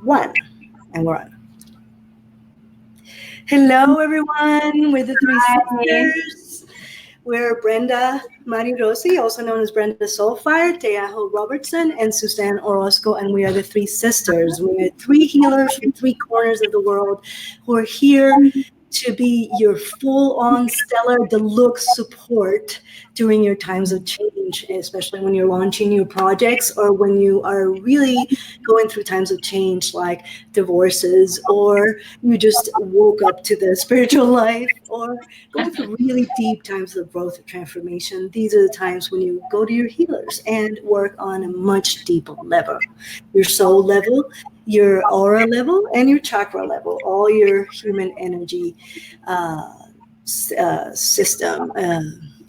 one, and we're on. Hello, everyone. We're the three sisters. We're Brenda Mari Rossi, also known as Brenda Soulfire, Teaho Robertson, and Suzanne Orozco, and we are the three sisters. We're three healers from three corners of the world who are here to be your full-on stellar deluxe support during your times of change, especially when you're launching new projects or when you are really going through times of change like divorces, or you just woke up to the spiritual life, or going through really deep times of growth and transformation. These are the times when you go to your healers and work on a much deeper level, your soul level, your aura level, and your chakra level, all your human energy system,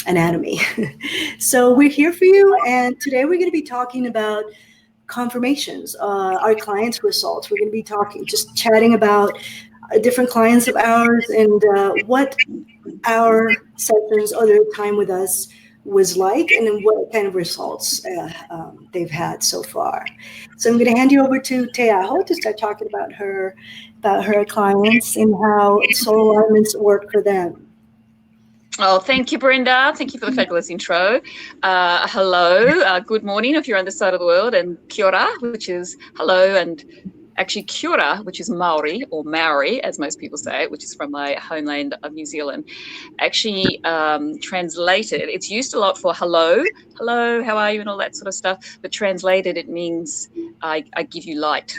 anatomy. So we're here for you, and today we're going to be talking about confirmations, our clients' results. We're going to be chatting about different clients of ours and what our sessions or their time with us was like, and then what kind of results they've had so far. So I'm going to hand you over to Teaho to start talking about her clients and how soul alignments work for them. Oh, thank you, Brenda. Thank you for the fabulous intro. Hello, good morning if you're on this side of the world, and kia ora, which is hello, and actually kia ora, which is Maori, or Maori, as most people say it, which is from my homeland of New Zealand. Actually, translated, it's used a lot for hello, how are you, and all that sort of stuff. But translated, it means I give you light.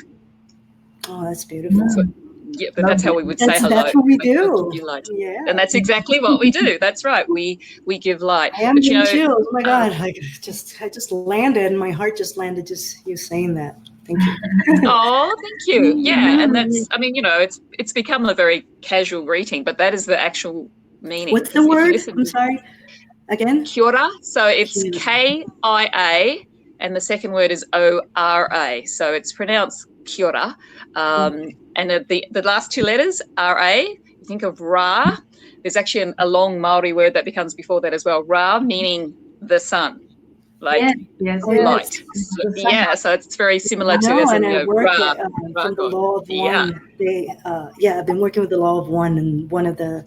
Oh, that's beautiful. So, yeah, but that's how we would say hello. That's what we do. Yeah, and that's exactly what we do. That's right. We give light. I am getting chills. Oh my God! I just landed, and my heart just landed. Just you saying that. Thank you. Oh, thank you. Yeah, and that's. I mean, it's become a very casual greeting, but that is the actual meaning. What's the word? I'm sorry. Again. Kia ora. So it's K-I-A, and the second word is O-R-A. So it's pronounced kia ora. And the last two letters, R-A, you think of Ra. There's actually a long Maori word that becomes before that as well. Ra, meaning the sun, like yes. light. Yeah, so it's very similar to as in Ra. From the law of one. I've been working with the law of one, and one of the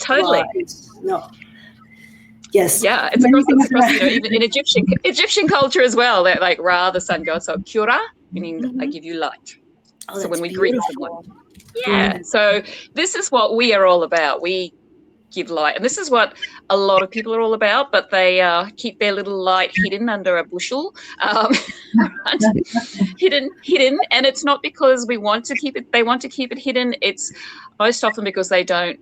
Yes. Yeah, it's across even in Egyptian culture as well. That like Ra, the sun god. So kia ora, meaning I give you light. Oh, so when we beautiful. greet someone. Yeah. So this is what we are all about. We give light. And this is what a lot of people are all about, but they keep their little light hidden under a bushel, hidden. And it's not because we want to keep it, they want to keep it hidden. It's most often because they don't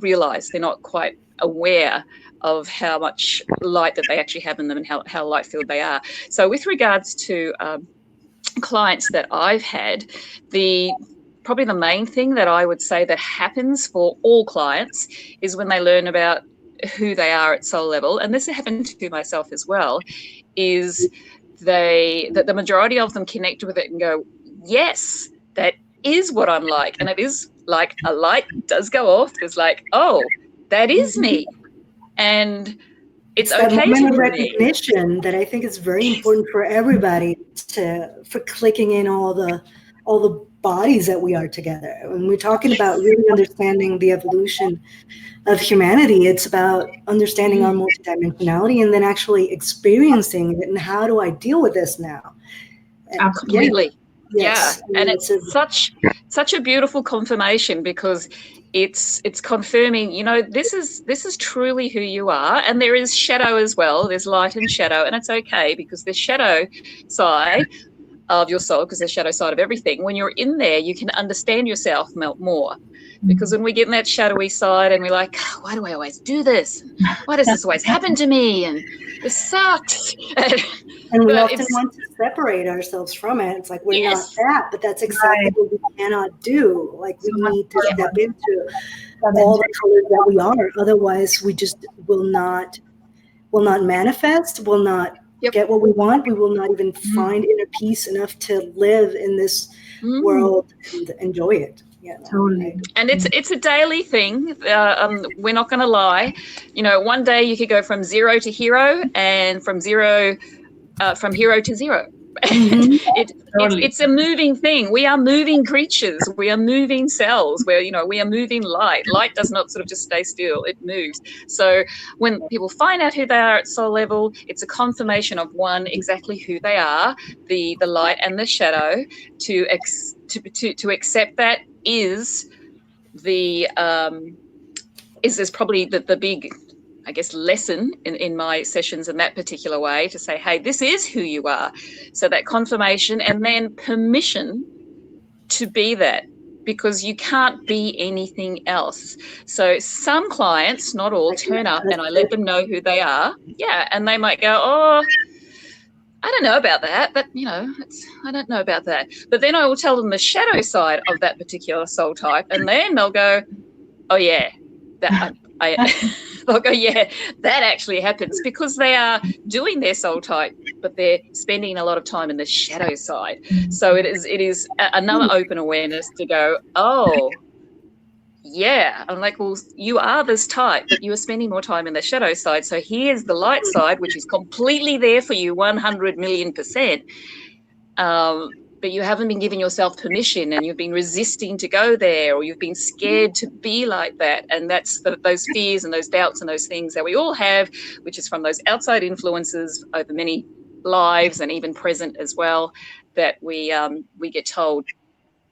realize, they're not quite aware of how much light that they actually have in them and how light-filled they are. So with regards to clients that I've had, probably the main thing that I would say that happens for all clients is when they learn about who they are at soul level, and this happened to myself as well, is that the majority of them connect with it and go, yes, that is what I'm like. And it is like a light does go off. It's like, oh, that is me. And it's okay that to moment be of recognition that I think is very important for everybody for clicking in all the bodies that we are together. When we're talking about really understanding the evolution of humanity, it's about understanding our multidimensionality and then actually experiencing it. And how do I deal with this now? And completely. Yes. Yeah. And it's such a beautiful confirmation, because it's confirming, this is truly who you are. And there is shadow as well. There's light and shadow, and it's okay, because the shadow side of your soul, because there's shadow side of everything, when you're in there, you can understand yourself more. Because when we get in that shadowy side and we're like, why do I always do this? Why does this always happen to me? And this sucks. And we often want to separate ourselves from it. It's like, we're not that, but that's exactly what we cannot do. Like, we need to step into all the colors that we are. Otherwise, we just will not manifest, will not get what we want. We will not even find inner peace enough to live in this world and enjoy it. Yeah, totally. And it's a daily thing. We're not going to lie. One day you could go from zero to hero, and from hero to zero. Mm-hmm. It's a moving thing. We are moving creatures. We are moving cells. We are moving light. Light does not sort of just stay still. It moves. So when people find out who they are at soul level, it's a confirmation of one, exactly who they are, the light and the shadow. To accept that is there's probably the big, I guess, lesson in my sessions in that particular way, to say, hey, this is who you are. So that confirmation, and then permission to be that, because you can't be anything else. So some clients, not all, turn up and I let them know who they are. Yeah. And they might go, oh, I don't know about that, but I don't know about that. But then I will tell them the shadow side of that particular soul type, and then they'll go, oh yeah, they'll go, yeah, that actually happens, because they are doing their soul type, but they're spending a lot of time in the shadow side. So it is another open awareness to go, oh, yeah. I'm like, well, you are this type, but you are spending more time in the shadow side. So here's the light side, which is completely there for you, 100 million%. But you haven't been giving yourself permission, and you've been resisting to go there, or you've been scared to be like that. And that's those fears and those doubts and those things that we all have, which is from those outside influences over many lives and even present as well, that we get told,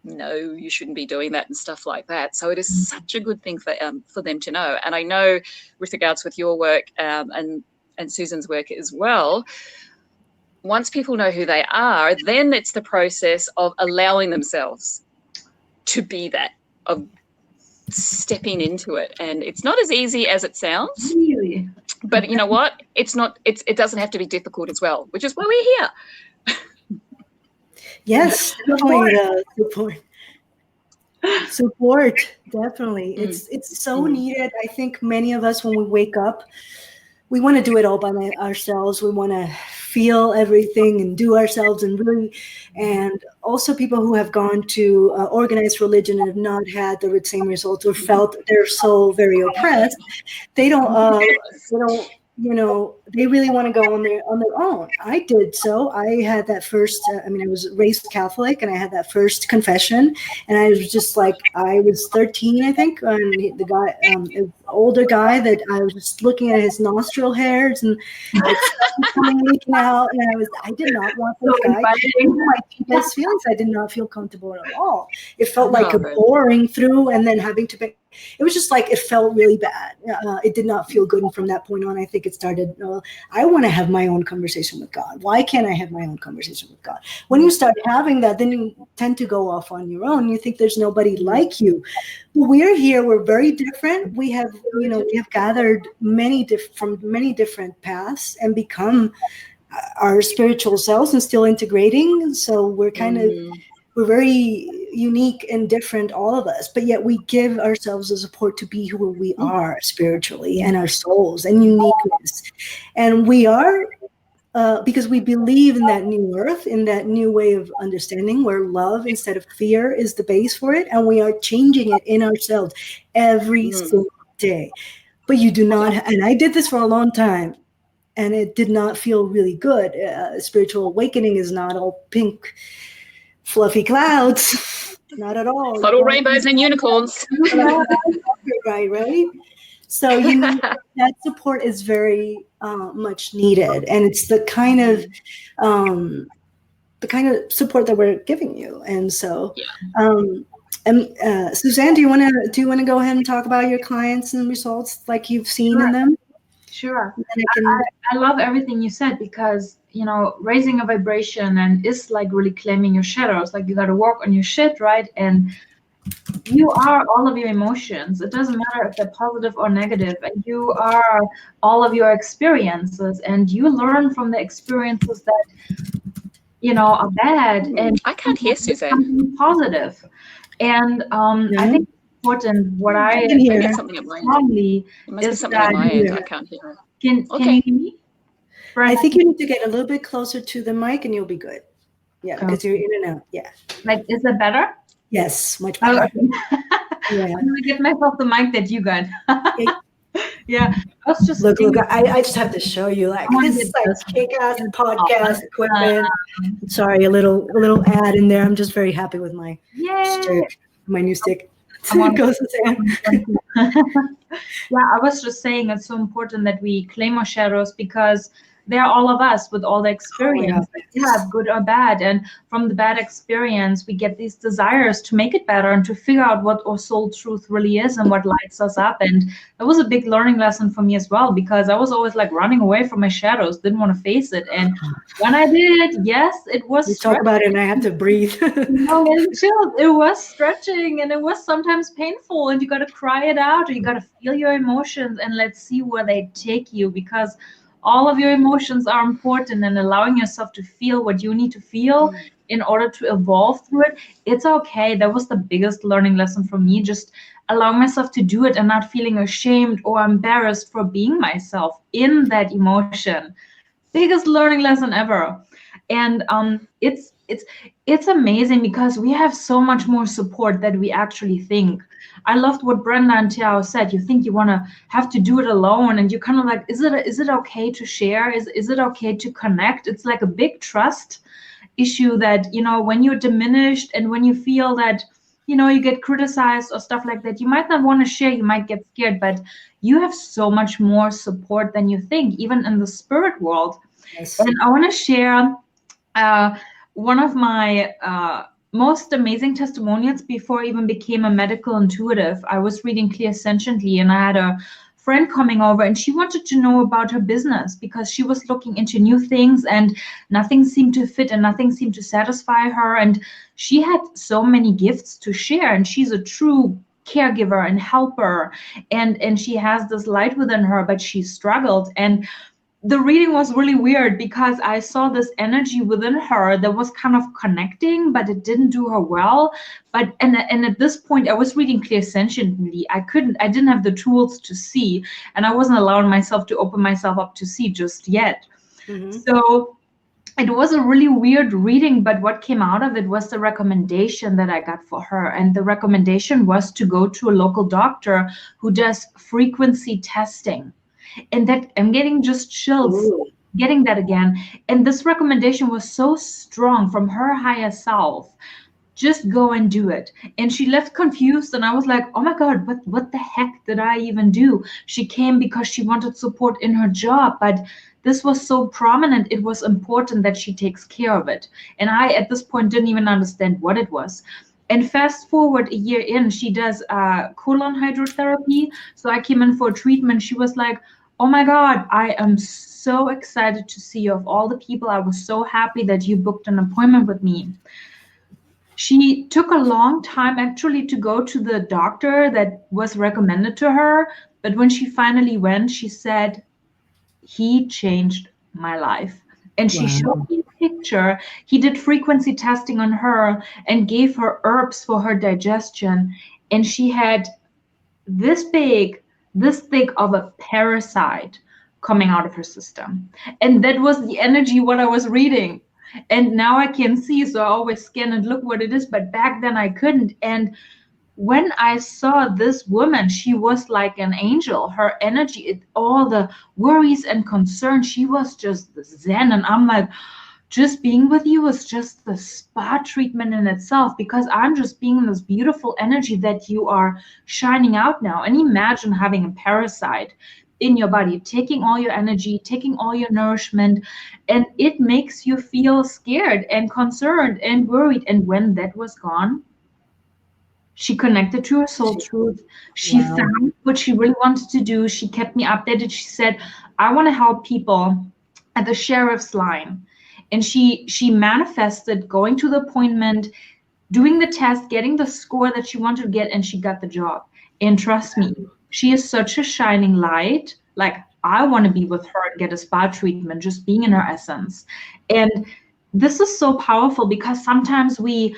no, you shouldn't be doing that and stuff like that. So it is such a good thing for them to know. And I know with regards with your work and Susan's work as well, once people know who they are, then it's the process of allowing themselves to be that, of stepping into it. And it's not as easy as it sounds. Really? But you know what? It doesn't have to be difficult as well, which is why we're here. Yes, definitely support, definitely. It's so needed. I think many of us, when we wake up, we want to do it all by ourselves. We want to feel everything and do ourselves, and also people who have gone to organized religion and have not had the same results, or felt their soul very oppressed. They don't they really want to go on their own. I did so. I had that first, I was raised Catholic, and I had that first confession, and I was just like, I was 13, I think, and the guy, an older guy, that I was just looking at his nostril hairs, and it's coming leaking out, and I did not want this guy. My deepest feelings, I did not feel comfortable at all. It felt like a boring through, and then having to pick. It was just like, it felt really bad. It did not feel good. And from that point on, I think it started, I want to have my own conversation with God. Why can't I have my own conversation with God? When you start having that, then you tend to go off on your own. You think there's nobody like you. But we're here. We're very different. We have gathered from many different paths and become our spiritual selves, and still integrating. So we're we're very unique and different, all of us, but yet we give ourselves the support to be who we are spiritually, and our souls and uniqueness. And we are, because we believe in that new earth, in that new way of understanding, where love instead of fear is the base for it. And we are changing it in ourselves every single day. But you do not, and I did this for a long time, and it did not feel really good. Spiritual awakening is not all pink, fluffy clouds, not at all. Little rainbows and unicorns. Right. So that support is very much needed, and it's the kind of support that we're giving you. And so, Suzanne, do you want to go ahead and talk about your clients and results like you've seen in them? Sure. I love everything you said, because raising a vibration and is like really claiming your shadows. Like, you got to work on your shit, right? And you are all of your emotions. It doesn't matter if they're positive or negative. And you are all of your experiences, and you learn from the experiences that are bad. And I can't hear Suzanne. Positive. And I think it's important. What I hear something at my end. It must be something at my end. I can't hear her. Can you hear me? I think you need to get a little bit closer to the mic, and you'll be good. Yeah, because you're in and out. Yeah. Like, is it better? Yes, much better. Yeah. I'm gonna get myself the mic that you got. Yeah, I was just Look, thinking, I just have to show you, like, I want this to is get like this. kick-ass It's podcast equipment. awesome. Sorry, a little ad in there. I'm just very happy with my Yay! stick, my new stick. I want Goes to Sam. Yeah, I was just saying it's so important that we claim our shadows because they're all of us with all the Oh my God. experience that we have, good or bad. And from the bad experience, we get these desires to make it better and to figure out what our soul truth really is and what lights us up. And that was a big learning lesson for me as well, because I was always like running away from my shadows, didn't want to face it. And when I did, yes, it was You talk about it and I have to breathe. no, it was stretching and it was sometimes painful, and you got to cry it out or you got to feel your emotions and let's see where they take you, because all of your emotions are important, and allowing yourself to feel what you need to feel in order to evolve through it. It's okay. That was the biggest learning lesson for me, just allowing myself to do it and not feeling ashamed or embarrassed for being myself in that emotion. Biggest learning lesson ever. And it's amazing because we have so much more support than we actually think. I loved what Brenda and Tiao said. You think you want to have to do it alone, and you're kind of like, is it okay to share? Is it okay to connect? It's like a big trust issue that, when you're diminished and when you feel that, you get criticized or stuff like that, you might not want to share, you might get scared, but you have so much more support than you think, even in the spirit world. Yes. And I want to share one of my most amazing testimonials before I even became a medical intuitive. I was reading Clear Sentiently, and I had a friend coming over, and she wanted to know about her business because she was looking into new things and nothing seemed to fit and nothing seemed to satisfy her. And she had so many gifts to share, and she's a true caregiver and helper, and she has this light within her, but she struggled. And the reading was really weird because I saw this energy within her that was kind of connecting, but it didn't do her well. But and at this point, I was reading Clear Sentiently. I didn't have the tools to see, and I wasn't allowing myself to open myself up to see just yet. Mm-hmm. So it was a really weird reading, but what came out of it was the recommendation that I got for her. And the recommendation was to go to a local doctor who does frequency testing. And that I'm getting just chills getting that again. And this recommendation was so strong from her higher self. Just go and do it. And she left confused, and I was like, oh my God, what the heck did I even do? She came because she wanted support in her job, but this was so prominent, it was important that she takes care of it. And I at this point didn't even understand what it was. And fast forward a year in, she does colon hydrotherapy. So I came in for a treatment. She was like, oh my God, I am so excited to see you. Of all the people, I was so happy that you booked an appointment with me. She took a long time actually to go to the doctor that was recommended to her. But when she finally went, she said, he changed my life. And she showed me a picture. He did frequency testing on her and gave her herbs for her digestion. And she had this thick of a parasite coming out of her system. And that was the energy what I was reading. And now I can see, so I always scan and look what it is, but back then I couldn't. And when I saw this woman, she was like an angel. Her energy, all the worries and concerns, she was just zen. And I'm like, just being with you is just the spa treatment in itself, because I'm just being in this beautiful energy that you are shining out now. And imagine having a parasite in your body, taking all your energy, taking all your nourishment, and it makes you feel scared and concerned and worried. And when that was gone, she connected to her soul truth. She found what she really wanted to do. She kept me updated. She said, I want to help people at the sheriff's line. And she manifested going to the appointment, doing the test, getting the score that she wanted to get, and she got the job. And trust me, she is such a shining light. Like, I want to be with her and get a spa treatment, just being in her essence. And this is so powerful because sometimes we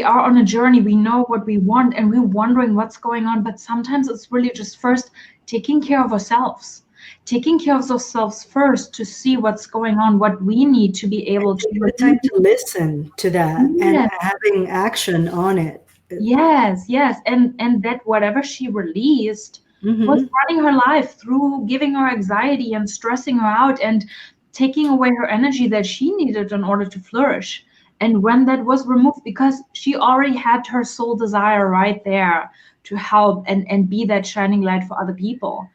are on a journey, we know what we want, and we're wondering what's going on. But sometimes it's really just first taking care of ourselves. Taking care of ourselves first to see what's going on, what we need to be able to. Take the time to listen to that and having action on it. Yes. And that whatever she released was running her life through giving her anxiety and stressing her out and taking away her energy that she needed in order to flourish. And when that was removed, because she already had her soul desire right there to help and be that shining light for other people,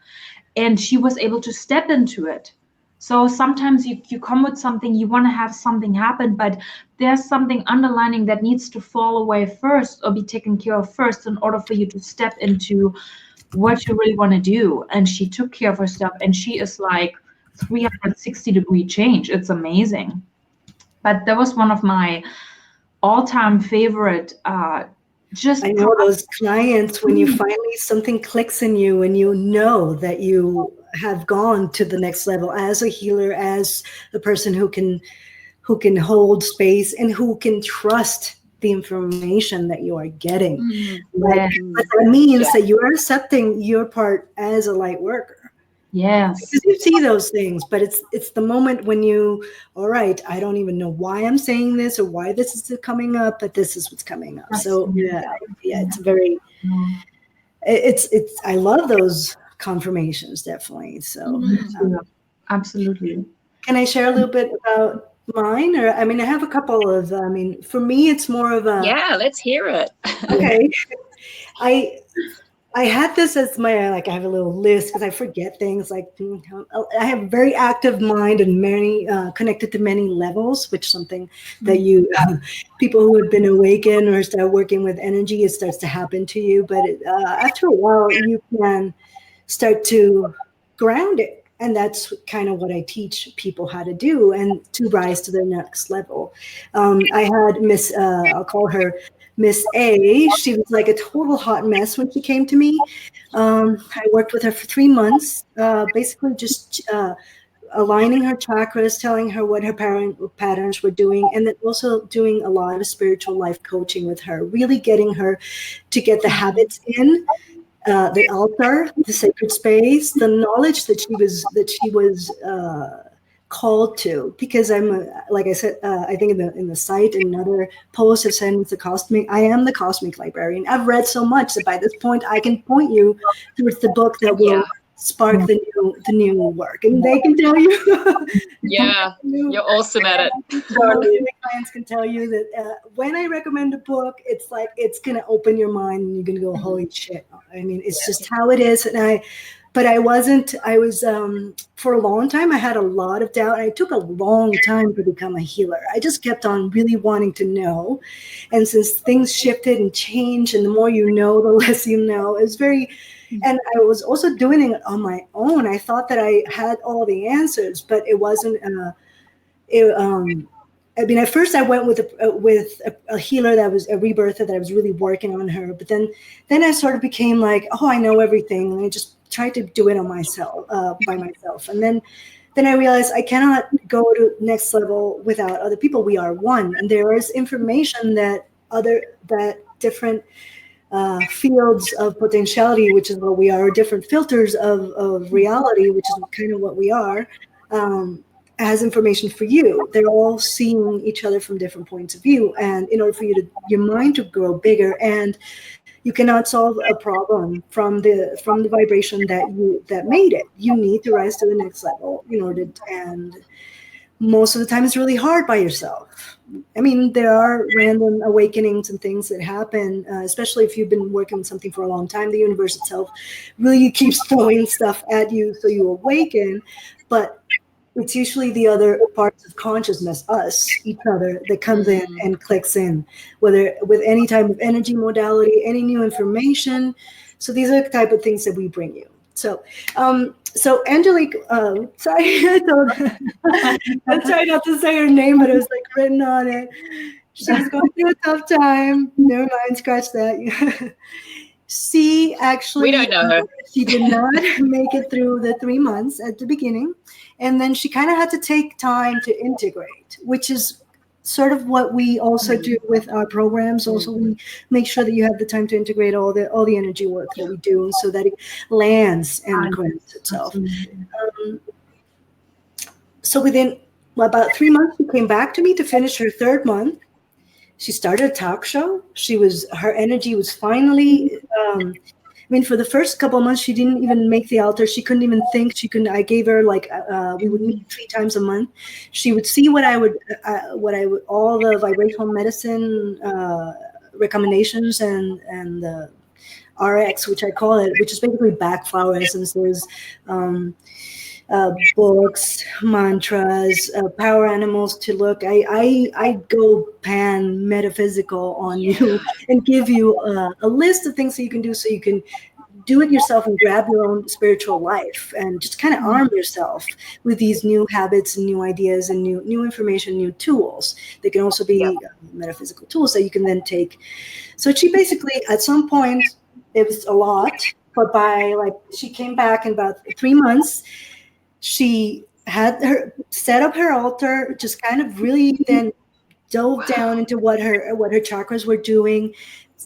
and she was able to step into it. So sometimes you come with something, you want to have something happen, but there's something underlining that needs to fall away first or be taken care of first in order for you to step into what you really want to do. And she took care of herself, and she is like 360-degree change. It's amazing. But that was one of my all-time favorite I know those clients, when you finally something clicks in you and you know that you have gone to the next level as a healer, as the person who can hold space and who can trust the information that you are getting. But that means that you are accepting your part as a light worker. Yes. Because you see those things, but it's the moment when you, all right, I don't even know why I'm saying this or why this is coming up, but this is what's coming up. So yeah, it's very, it's I love those confirmations, definitely. So absolutely. Can I share a little bit about mine? Or I mean, I have a couple of, for me, it's more of a, yeah, let's hear it. Okay. I had this as my, like, I have a little list because I forget things. Like, I have a very active mind and many connected to many levels, which is something that you people who have been awakened or start working with energy, it starts to happen to you. But after a while, you can start to ground it. And that's kind of what I teach people how to do and to rise to the next level. I had Miss, I'll call her Miss A. She was like a total hot mess when she came to me. I worked with her for 3 months, basically just aligning her chakras, telling her what her patterns were doing, and then also doing a lot of spiritual life coaching with her, really getting her to get the habits in. The altar, the sacred space, the knowledge that she was called to. Because like I said, I think in the site and other posts have said I am the cosmic librarian. I've read so much that by this point I can point you towards the book that will spark the new work, and they can tell you. Yeah, you're awesome at it. My clients can tell you that when I recommend a book, it's like it's gonna open your mind, and you're gonna go, "Holy shit!" I mean, it's just how it is. And I was for a long time. I had a lot of doubt. And it took a long time to become a healer. I just kept on really wanting to know, and since things shifted and changed, and the more you know, the less you know. It's very. And I was also doing it on my own. I thought that I had all the answers, but it wasn't. At first I went with a healer that was a rebirther that I was really working on her. But then I sort of became like, oh, I know everything, and I just tried to do it on myself, by myself. And then I realized I cannot go to next level without other people. We are one, and there is information that different fields of potentiality, which is what we are, different filters of reality, which is kind of what we are, has information for you. They're all seeing each other from different points of view. And in order for your mind to grow bigger, and you cannot solve a problem from the vibration that made it. You need to rise to the next level in order and most of the time it's really hard by yourself. I mean, there are random awakenings and things that happen, especially if you've been working with something for a long time. The universe itself really keeps throwing stuff at you so you awaken, but it's usually the other parts of consciousness, each other, that comes in and clicks in, whether with any type of energy modality, any new information. So these are the type of things that we bring you. So Angelique, sorry, I tried not to say her name, but it was like written on it. She was going through a tough time. Never mind, scratch that. She actually, we don't know her. She did not make it through the 3 months at the beginning. And then she kind of had to take time to integrate, which is sort of what we also do with our programs. Also, we make sure that you have the time to integrate all the energy work that we do so that it lands and grants itself. So within about 3 months, she came back to me to finish her 3rd month. She started a talk show. Her energy was finally mean, for the first couple of months, she didn't even make the altar. She couldn't even think. She couldn't. I gave her like we would meet 3 times a month. She would see what I would, all the vibrational medicine recommendations and RX, which I call it, which is basically Bach flower essences. Books, mantras, power animals to look. I go pan metaphysical on you and give you a list of things that you can do so you can do it yourself and grab your own spiritual life and just kind of arm yourself with these new habits and new ideas and new information, new tools. They can also be metaphysical tools that you can then take. So she basically, at some point, it was a lot, but she came back in about 3 months. She had her set up her altar, just kind of really then dove down into what her chakras were doing,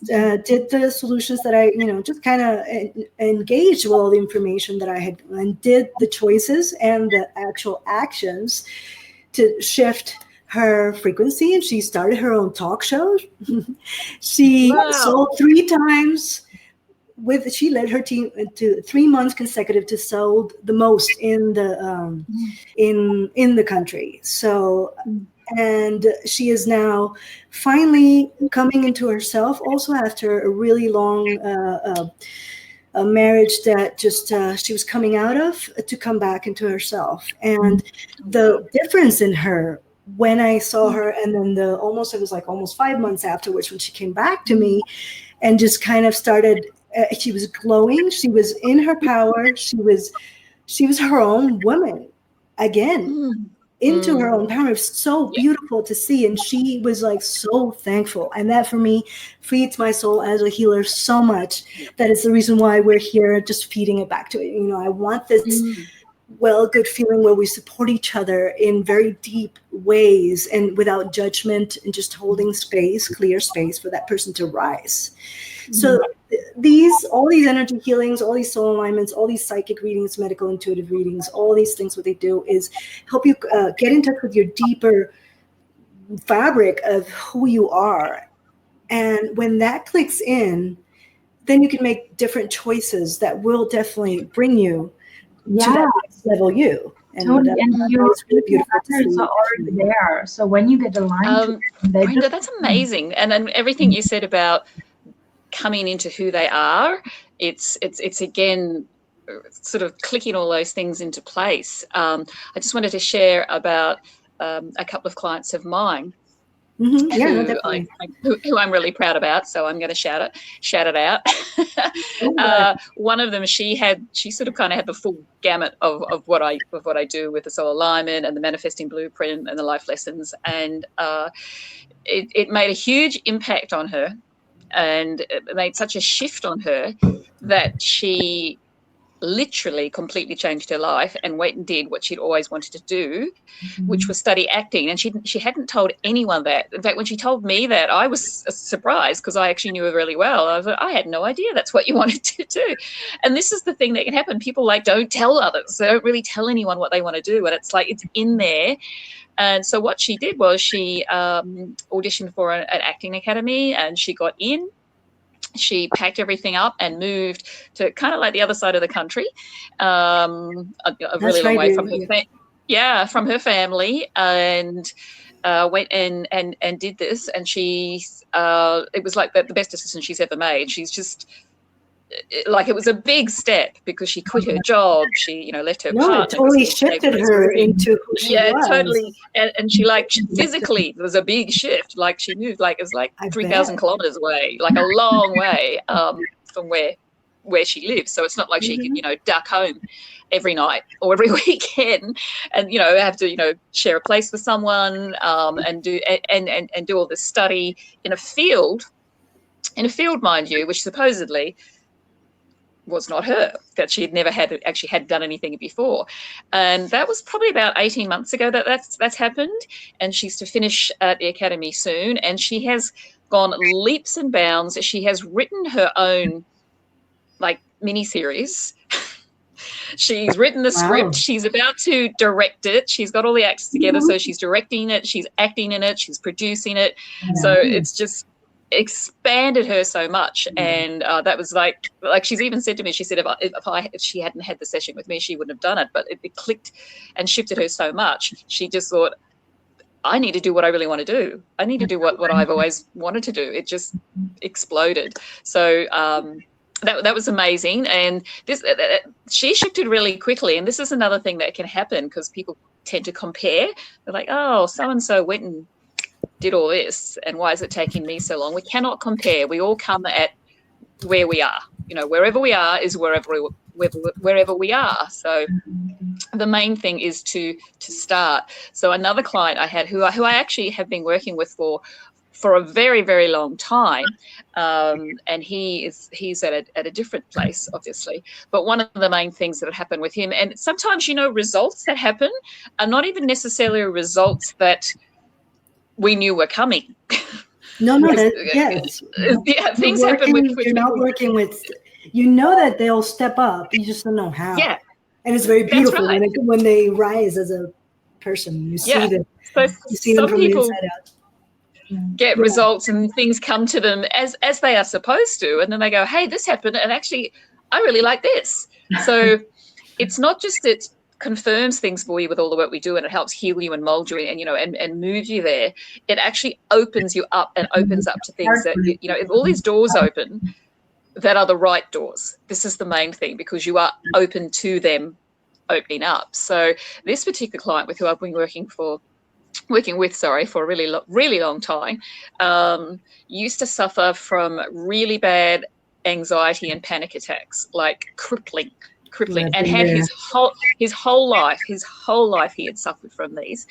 did the solutions that I, just kind of engaged with all the information that I had, and did the choices and the actual actions to shift her frequency. And she started her own talk show. She sold 3 times. She led her team to 3 months consecutive to sell the most in the in the country. So, and she is now finally coming into herself. Also, after a really long a marriage that just she was coming out of, to come back into herself. And the difference in her when I saw her, and then it was like almost 5 months afterwards when she came back to me, and just kind of started. She was glowing. She was in her power. She was her own woman again, into her own power. It was so beautiful to see. And she was like so thankful. And that for me feeds my soul as a healer so much. That is the reason why we're here, just feeding it back to it. I want this good feeling where we support each other in very deep ways and without judgment, and just holding space, clear space for that person to rise. So all these energy healings, all these soul alignments, all these psychic readings, medical intuitive readings, all these things, what they do is help you get in touch with your deeper fabric of who you are. And when that clicks in, then you can make different choices that will definitely bring you to that next level you. And totally, and your really beautiful patterns are already there. So when you get aligned, Brenda, that's amazing. And then everything you said about coming into who they are, it's again sort of clicking all those things into place. I just wanted to share about a couple of clients of mine who I'm really proud about, so I'm going to shout it out. One of them, she sort of kind of had the full gamut of what I do with the soul alignment and the manifesting blueprint and the life lessons, and it made a huge impact on her. And it made such a shift on her that she literally completely changed her life and went and did what she'd always wanted to do, which was study acting. And she hadn't told anyone that. In fact, when she told me that, I was surprised, because I actually knew her really well. I was like, I had no idea that's what you wanted to do. And this is the thing that can happen. People don't tell others. They don't really tell anyone what they want to do. And it's like, it's in there. And so what she did was she auditioned for an acting academy, and she got in. She packed everything up and moved to kind of like the other side of the country, a really long way from her from her family, and went and did this. And she it was like the best decision she's ever made. She's just it was a big step, because she quit her job. She, left her partner. It totally shifted her into who she was. Totally. And she physically, there was a big shift. Like she moved, it was 3,000 kilometers away, a long way from where she lives. So it's not like she could, duck home every night or every weekend and, have to, share a place with someone and do all this study in a field, mind you, which supposedly was not her, that she had never had done anything before. And that was probably about 18 months ago that's happened. And she's to finish at the academy soon. And she has gone leaps and bounds. She has written her own mini-series. She's written the script. She's about to direct it. She's got all the actors together. So she's directing it. She's acting in it. She's producing it. So it's just, expanded her so much. And that was like she's even said to me, she said if she hadn't had the session with me, she wouldn't have done it. But it clicked and shifted her so much. She just thought, I need to do what I really want to do. I need to do what I've always wanted to do. It just exploded. So that was amazing. And this she shifted really quickly. And this is another thing that can happen because people tend to compare. They're like, oh, so-and-so went and did all this, and why is it taking me so long? We cannot compare. We all come at where we are. Wherever we are is wherever we are. So the main thing is to start. So another client I had who I actually have been working with for a very, very long time, and he's at a different place, obviously. But one of the main things that happened with him, and sometimes results that happen are not even necessarily results that we knew were coming. No, yes. Yeah, things happen with you're not working with, that they'll step up. You just don't know how. Yeah. And it's very beautiful right. when they rise as a person. You see them. So you see them from the inside out. Get results and things come to them as they are supposed to, and then they go, hey, this happened, and actually I really like this. So it's not just it confirms things for you with all the work we do, and it helps heal you and mold you and move you there. It actually opens you up and opens up to things that if all these doors open that are the right doors. This is the main thing, because you are open to them opening up. So this particular client with who I've been working with for a really long time, used to suffer from really bad anxiety and panic attacks, like crippling, and had his whole life he had suffered from these,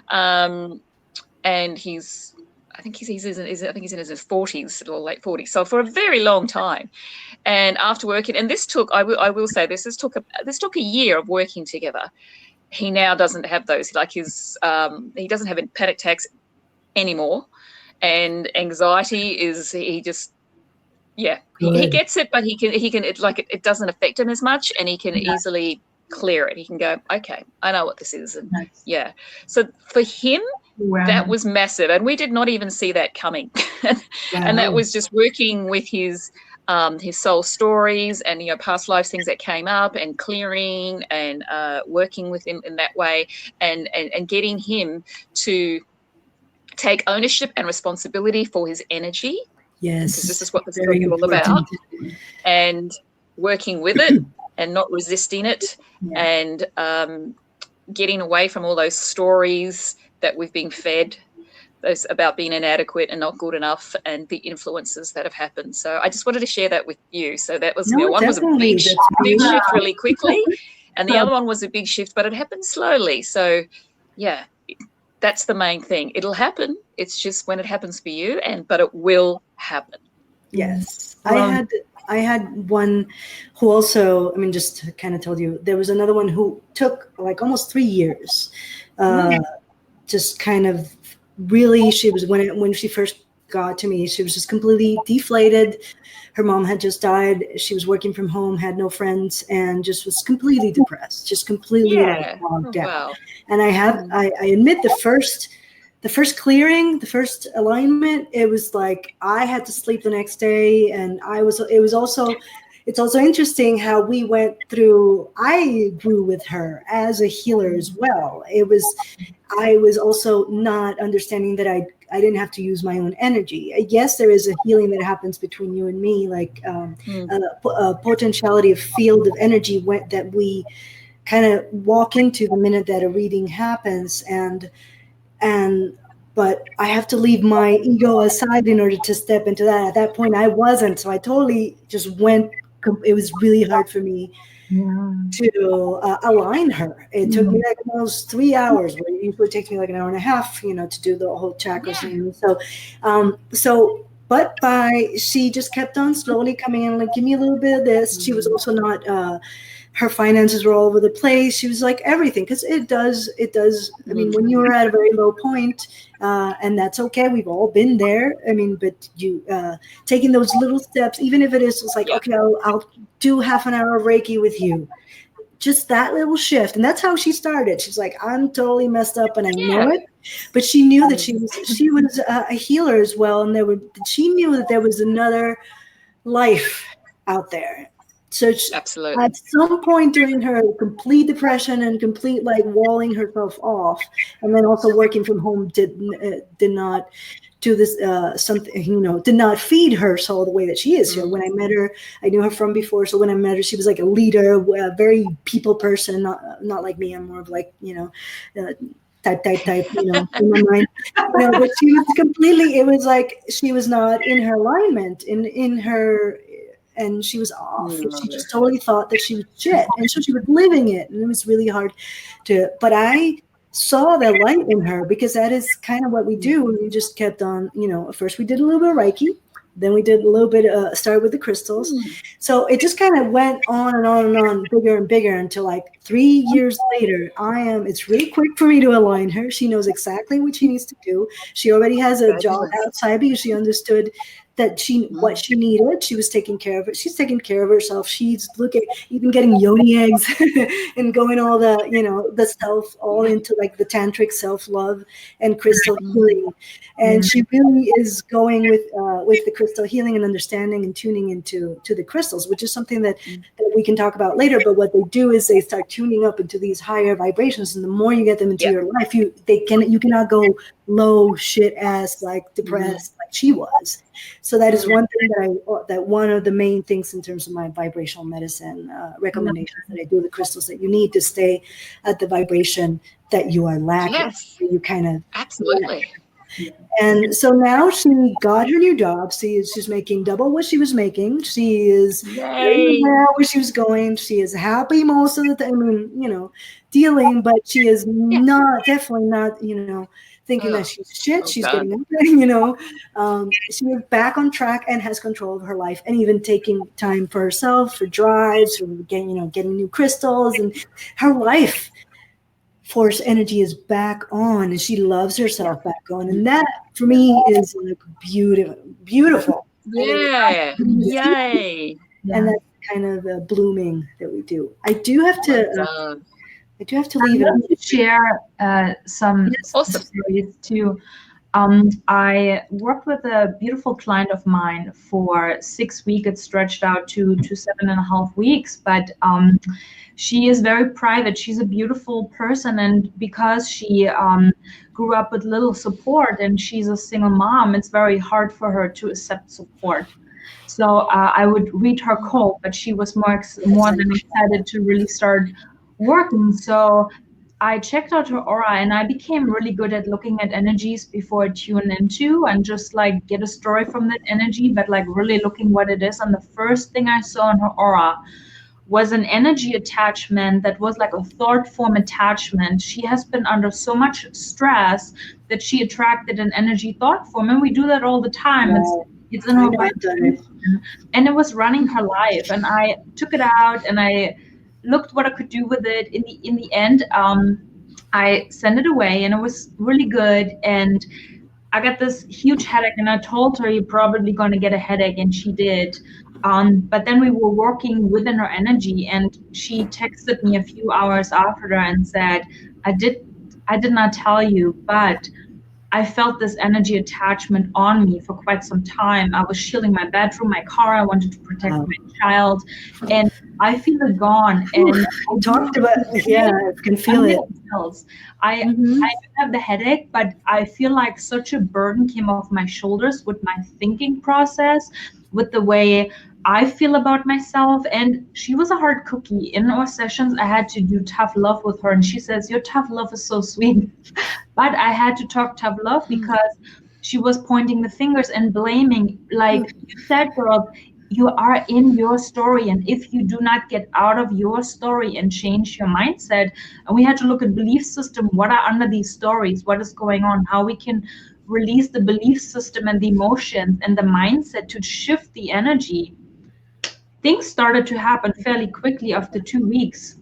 and I think he's in his 40s or late 40s, so for a very long time. And after working, and this took, I will say this took a year of working together. He now doesn't have those, he doesn't have panic attacks anymore, and anxiety he gets it, but he can it doesn't affect him as much, and he can easily clear it. He can go, okay, I know what this is. And so for him, that was massive, and we did not even see that coming. And that was just working with his soul stories and past lives, things that came up, and clearing and working with him in that way, and getting him to take ownership and responsibility for his energy. Yes, because this is what this is all about, and working with it and not resisting it, and getting away from all those stories that we've been fed, those about being inadequate and not good enough, and the influences that have happened. So I just wanted to share that with you. So that was one was a big shift really quickly, and the other one was a big shift, but it happened slowly. So that's the main thing. It'll happen. It's just when it happens for you, but it will happen. Yes. I had one who also, just to kind of told you, there was another one who took like almost 3 years. Just kind of really, she was, when she first got to me, she was just completely deflated. Her mom had just died. She was working from home, had no friends, and just was completely depressed, just completely bogged down. Wow. And I admit the first clearing, the first alignment, it was like I had to sleep the next day, and it's also interesting how we went through. I grew with her as a healer as well. I was also not understanding that I didn't have to use my own energy. Yes, there is a healing that happens between you and me, like a potentiality of field of energy that we kind of walk into the minute that a reading happens, but I have to leave my ego aside in order to step into that. At that point, I wasn't, so I totally just went. It was really hard for me to align her. It took me like almost 3 hours, where it usually takes me like an hour and a half, to do the whole chakra thing. But she just kept on slowly coming in, like, give me a little bit of this. She was also not, her finances were all over the place. She was like everything, because it does. When you are at a very low point, and that's okay. We've all been there. But you taking those little steps, even if it is just like, okay, I'll do half an hour of Reiki with you. Just that little shift. And that's how she started. She's like, I'm totally messed up and I know it. but she knew that she was a healer as well, and she knew that there was another life out there. So Absolutely. at some point during her complete depression and complete like walling herself off, and then also working from home did not do this something, did not feed her soul the way that she is here. When I met her, I knew her from before, so when I met her, she was like a leader, a very people person, not like me. I'm more of like type in my mind, but she was completely, it was like she was not in her alignment, in her, and she was off. She just totally thought that she was shit, and so she was living it, and it was really hard but I saw the light in her, because that is kind of what we do. And we just kept on, first we did a little bit of Reiki, then we did a little bit, started with the crystals. So it just kind of went on and on and on, bigger and bigger, until like 3 years later, it's really quick for me to align her. She knows exactly what she needs to do. She already has a job outside, because she understood that what she needed. She was taking care of it. She's taking care of herself. She's even getting yoni eggs and going all the, the self, all into like the tantric self-love and crystal healing. And she really is going with the crystal healing and understanding and tuning into the crystals, which is something that we can talk about later. But what they do is they start tuning up into these higher vibrations. And the more you get them into your life, you cannot go low shit ass, like depressed, like she was. So that is one thing that one of the main things in terms of my vibrational medicine recommendations that I do, the crystals that you need to stay at the vibration that you are lacking. Yes. You kind of absolutely. And so now she got her new job. She's making double what she was making. She is aware where she was going. She is happy most of the time. I mean, dealing, but she is definitely not, thinking that she's shit. She's getting up there, she is back on track and has control of her life, and even taking time for herself, for drives, for getting new crystals, and her life force energy is back on, and she loves herself back on, and that for me is like beautiful. Yeah. Yay. And that's kind of the blooming that we do. I do have to leave it. To share some stories too. I worked with a beautiful client of mine for 6 weeks. It stretched out to 7.5 weeks, but she is very private. She's a beautiful person, and because she grew up with little support, and she's a single mom, it's very hard for her to accept support. So I would read her code, but she was more than excited to really start working. So I checked out her aura, and I became really good at looking at energies before I tune into and just like get a story from that energy, but like really looking what it is. And the first thing I saw in her aura was an energy attachment that was like a thought form attachment. She has been under so much stress that she attracted an energy thought form, and we do that all the time. It's in her vibration, and it was running her life. And I took it out and I looked what I could do with it. In the end, I sent it away, and it was really good. And I got this huge headache, and I told her, "You're probably going to get a headache," and she did. But then we were working within her energy, and she texted me a few hours after that and said, I did not tell you, but I felt this energy attachment on me for quite some time. I was shielding my bedroom, my car. I wanted to protect my child, and I feel it gone. And I talked about, I can feel it. I have the headache, but I feel like such a burden came off my shoulders with my thinking process, with the way I feel about myself. And she was a hard cookie. In our sessions, I had to do tough love with her, and she says, "Your tough love is so sweet." But I had to talk tough love because she was pointing the fingers and blaming. Like you said, girl, you are in your story, and if you do not get out of your story and change your mindset, and we had to look at belief system, what are under these stories, what is going on, how we can release the belief system and the emotions and the mindset to shift the energy. Things started to happen fairly quickly after 2 weeks.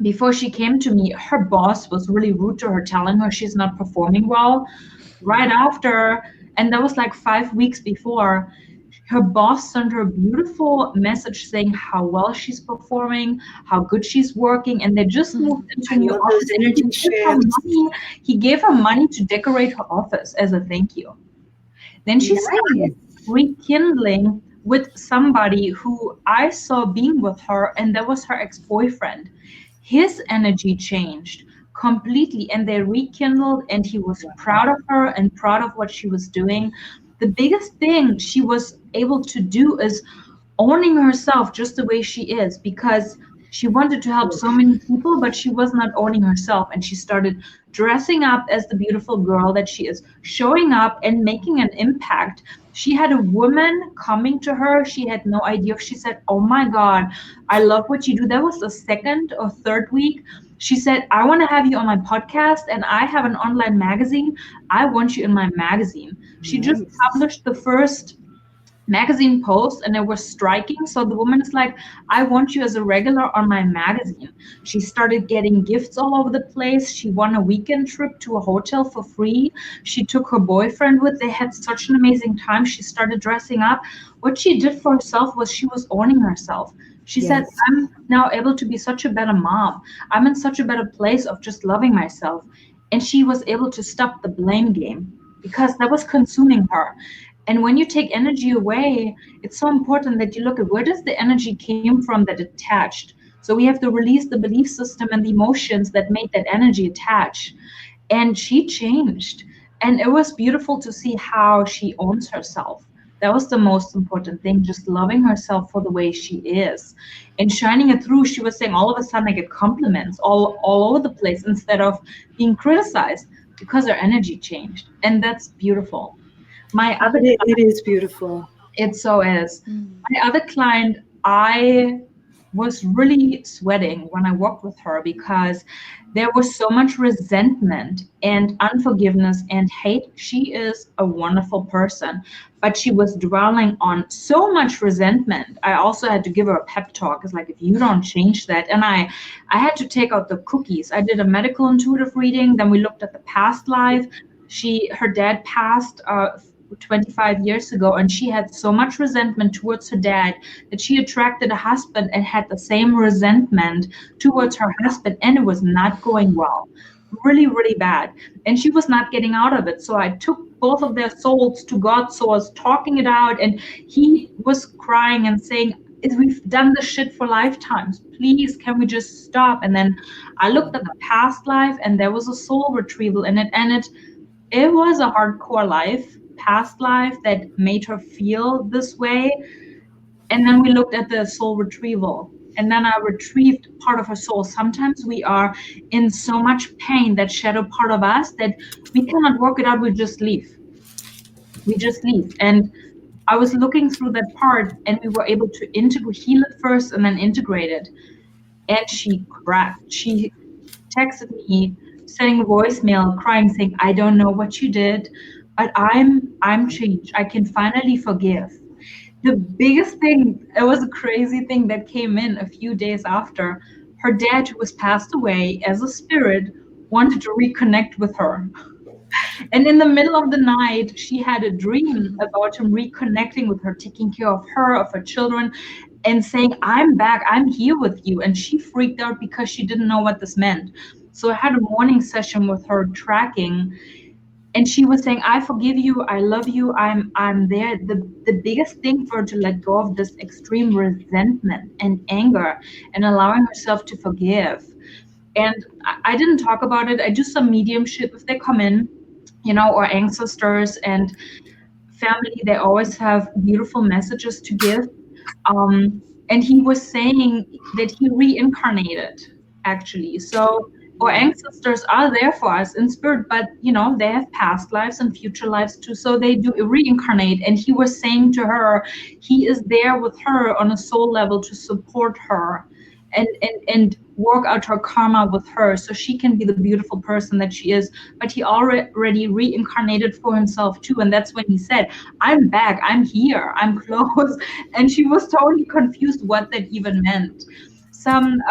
Before she came to me, her boss was really rude to her, telling her she's not performing well. Right after, and that was like 5 weeks before, her boss sent her a beautiful message saying how well she's performing, how good she's working, and they just moved into I a new love office. those energy shifts. He gave her money to decorate her office as a thank you. Then she Nice. started rekindling with somebody who I saw being with her, and that was her ex-boyfriend. His energy changed completely, and they rekindled, and he was proud of her and proud of what she was doing. The biggest thing she was able to do is owning herself just the way she is, because she wanted to help so many people, but she was not owning herself. And she started dressing up as the beautiful girl that she is, showing up and making an impact. She had a woman coming to her. She had no idea. She said, "Oh my God, I love what you do." That was the second or third week. She said, "I want to have you on my podcast, and I have an online magazine. I want you in my magazine." She just Nice. published the first magazine post, and it was striking. So the woman is like, "I want you as a regular on my magazine." She started getting gifts all over the place. She won a weekend trip to a hotel for free. She took her boyfriend with. They had such an amazing time. She started dressing up. What she did for herself was she was owning herself. She said, Yes. "I'm now able to be such a better mom. I'm in such a better place of just loving myself." And she was able to stop the blame game, because that was consuming her. And when you take energy away, it's so important that you look at where does the energy came from that attached. So we have to release the belief system and the emotions that made that energy attach. And she changed. And it was beautiful to see how she owns herself. That was the most important thing, just loving herself for the way she is and shining it through. She was saying all of a sudden I get compliments all over the place instead of being criticized, because her energy changed. And that's beautiful. My other It is beautiful. It so is. My other client, I was really sweating when I worked with her, because there was so much resentment and unforgiveness and hate. She is a wonderful person, but she was dwelling on so much resentment. I also had to give her a pep talk. It's like, if you don't change that, and I had to take out the cookies. I did a medical intuitive reading. Then we looked at the past life. Her dad passed 25 years ago, and she had so much resentment towards her dad that she attracted a husband and had the same resentment towards her husband, and it was not going well, really, really bad, and she was not getting out of it. So I took both of their souls to God source, talking it out, and he was crying and saying, "We've done this shit for lifetimes, please can we just stop?" And then I looked at the past life, and there was a soul retrieval in it, and it was a hardcore past life that made her feel this way. And then we looked at the soul retrieval, and then I retrieved part of her soul. Sometimes we are in so much pain, that shadow part of us, that we cannot work it out. We just leave. And I was looking through that part, and we were able to heal it first and then integrate it. And she cracked. She texted me, sending a voicemail, crying, saying, "I don't know what you did, but I'm changed. I can finally forgive." The biggest thing, it was a crazy thing that came in a few days after. Her dad, who was passed away as a spirit, wanted to reconnect with her. And in the middle of the night, she had a dream about him reconnecting with her, taking care of her children, and saying, "I'm back, I'm here with you." And she freaked out because she didn't know what this meant. So I had a morning session with her tracking, and she was saying, "I forgive you, I love you, I'm there." The biggest thing for her to let go of this extreme resentment and anger, and allowing herself to forgive. And I didn't talk about it. I do some mediumship if they come in, or ancestors and family. They always have beautiful messages to give. And he was saying that he reincarnated, actually. So our ancestors are there for us in spirit, but they have past lives and future lives too. So they do reincarnate. And he was saying to her, he is there with her on a soul level to support her and work out her karma with her, so she can be the beautiful person that she is. But he already reincarnated for himself too, and that's when he said, "I'm back, I'm here, I'm close." And she was totally confused what that even meant. Some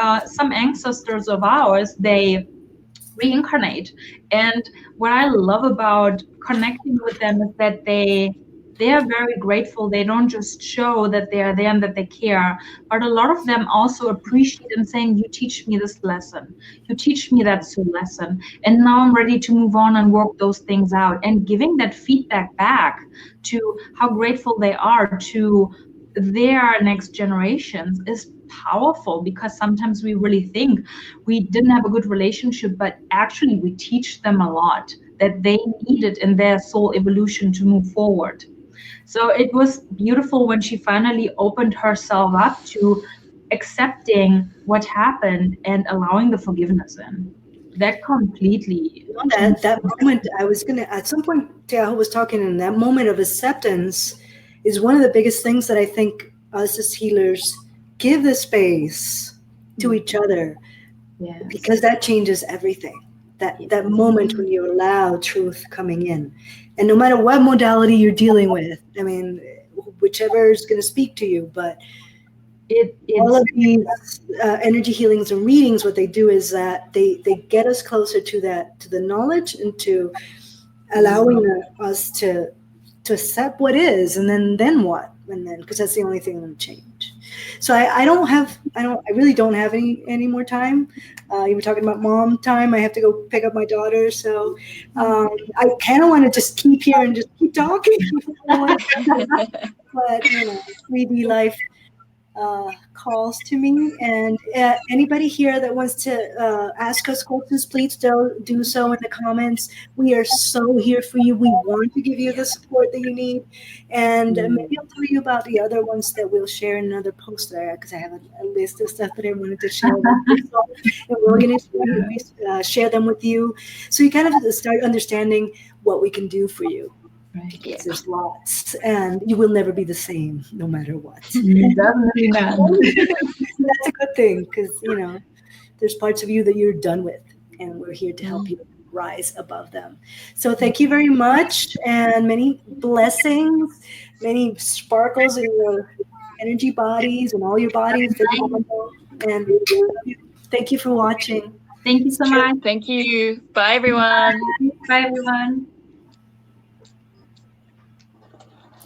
ancestors of ours, they reincarnate, and what I love about connecting with them is that they they are very grateful. They don't just show that they are there and that they care, but a lot of them also appreciate and saying, you teach me this lesson. You teach me that lesson. And now I'm ready to move on and work those things out. And giving that feedback back to how grateful they are to their next generations is powerful, because sometimes we really think we didn't have a good relationship, but actually we teach them a lot that they needed in their soul evolution to move forward. So it was beautiful when she finally opened herself up to accepting what happened and allowing the forgiveness in. That completely. That moment, I was gonna at some point. Teaho was talking, and that moment of acceptance is one of the biggest things that I think us as healers give the space to each other, because that changes everything. That moment when you allow truth coming in, and no matter what modality you're dealing with, I mean, whichever is going to speak to you, but all of these energy healings and readings, what they do is that they get us closer to the knowledge, and to allowing us to accept what is, and then what, and then, because that's the only thing that will change. So I really don't have any more time. You were talking about mom time. I have to go pick up my daughter. So I kind of want to just keep here and just keep talking. But 3D life calls to me, and anybody here that wants to ask us questions, please do so in the comments. We are so here for you. We want to give you the support that you need, and maybe I'll tell you about the other ones that we'll share in another post there, because I have a list of stuff that I wanted to share with you. So, and we're going to share them with you, so you kind of start understanding what we can do for you. Right. Yes. There's lots, and you will never be the same, no matter what. Definitely not. That's a good thing, because there's parts of you that you're done with, and we're here to help you rise above them. So thank you very much, and many blessings, many sparkles in your energy bodies and all your bodies. And thank you for watching. Thank you so much. Thank you. Bye, everyone. Bye, everyone.